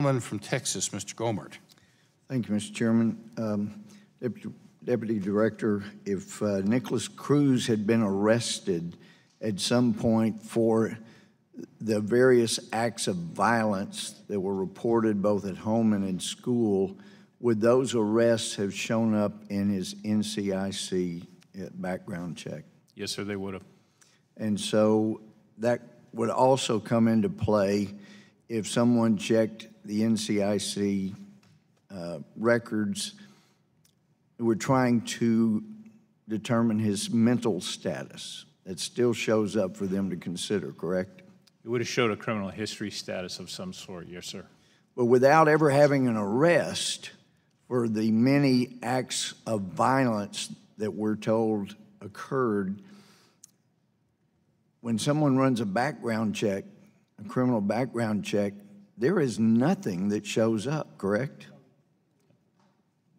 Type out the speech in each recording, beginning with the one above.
Gentleman from Texas, Mr. Gohmert. Thank you, Mr. Chairman. Deputy Director, if Nicholas Cruz had been arrested at some point for the various acts of violence that were reported both at home and in school, would those arrests have shown up in his NCIC background check? Yes, sir, they would have. And so that would also come into play if someone checked the NCIC records. We're trying to determine his mental status. It still shows up for them to consider, correct? It would have showed a criminal history status of some sort, yes, sir. But without ever having an arrest for the many acts of violence that we're told occurred, when someone runs a background check, a criminal background check, there is nothing that shows up, correct?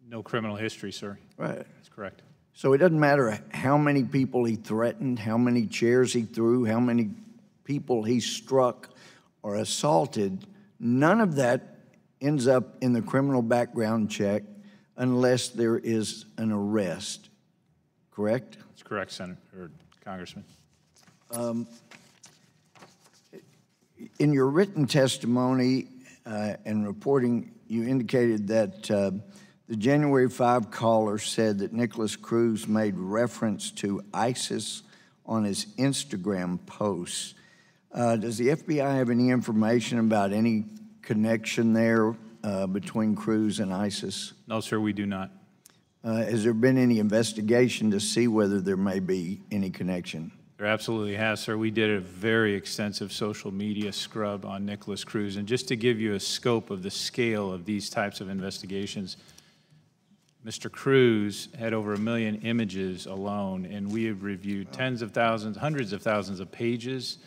No criminal history, sir. Right. That's correct. So it doesn't matter how many people he threatened, how many chairs he threw, how many people he struck or assaulted, none of that ends up in the criminal background check unless there is an arrest, correct? That's correct, Senator, or Congressman. In your written testimony and reporting, you indicated that the January 5 caller said that Nicholas Cruz made reference to ISIS on his Instagram posts. Does the FBI have any information about any connection there between Cruz and ISIS? No, sir, we do not. Has there been any investigation to see whether there may be any connection? There absolutely has, sir. We did a very extensive social media scrub on Nicholas Cruz. And just to give you a scope of the scale of these types of investigations, Mr. Cruz had over 1 million images alone, and we have reviewed tens of thousands, hundreds of thousands of pages,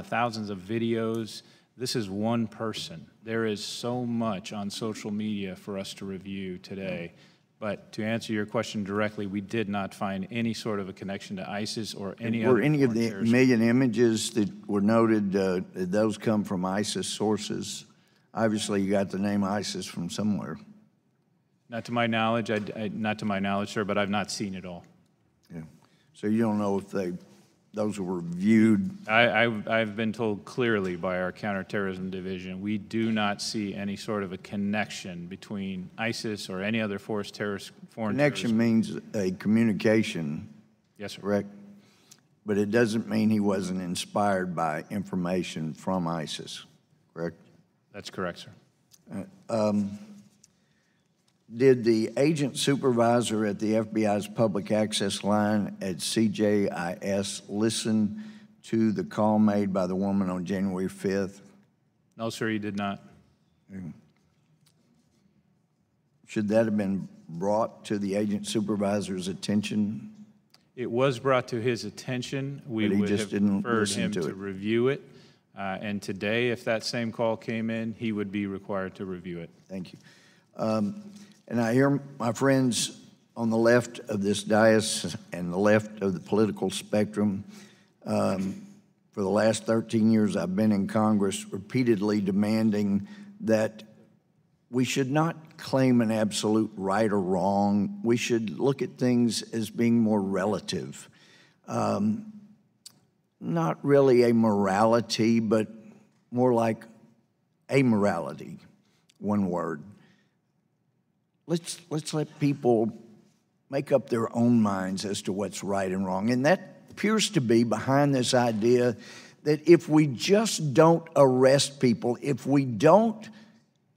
thousands of videos. This is one person. There is so much on social media for us to review today. But to answer your question directly, we did not find any sort of a connection to ISIS or any other. Were any of the million images that were noted, did those come from ISIS sources? Obviously, you got the name ISIS from somewhere. Not to my knowledge, not to my knowledge, sir, but I've not seen it all. Yeah. So you don't know if those were viewed? I've been told clearly by our counterterrorism division, we do not see any sort of a connection between ISIS or any other foreign terrorist. Connection means a communication. Yes, sir. Correct. But it doesn't mean he wasn't inspired by information from ISIS, correct? That's correct, sir. Did the agent supervisor at the FBI's public access line at CJIS listen to the call made by the woman on January 5th? No, sir, he did not. Should that have been brought to the agent supervisor's attention? It was brought to his attention. We would have preferred him to review it. And today, if that same call came in, he would be required to review it. Thank you. And I hear my friends on the left of this dais and the left of the political spectrum, for the last 13 years I've been in Congress, repeatedly demanding that we should not claim an absolute right or wrong. We should look at things as being more relative. Not really a morality, but more like amorality, one word. Let's let people make up their own minds as to what's right and wrong. And that appears to be behind this idea that if we just don't arrest people, if we don't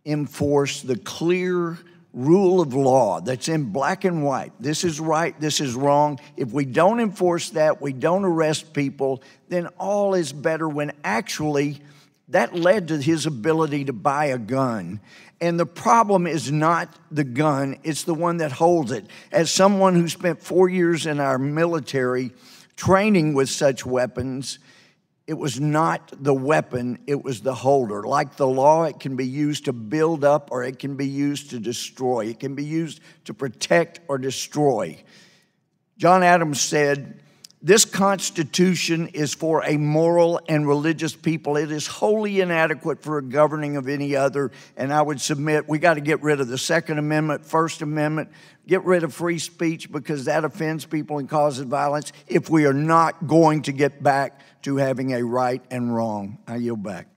enforce the clear rule of law that's in black and white, this is right, this is wrong, if we don't enforce that, we don't arrest people, then all is better, when actually that led to his ability to buy a gun. And the problem is not the gun, it's the one that holds it. As someone who spent 4 years in our military training with such weapons, it was not the weapon, it was the holder. Like the law, it can be used to build up or it can be used to destroy. It can be used to protect or destroy. John Adams said This Constitution is for a moral and religious people. It is wholly inadequate for a governing of any other. And I would submit we got to get rid of the Second Amendment, First Amendment, get rid of free speech because that offends people and causes violence if we are not going to get back to having a right and wrong. I yield back.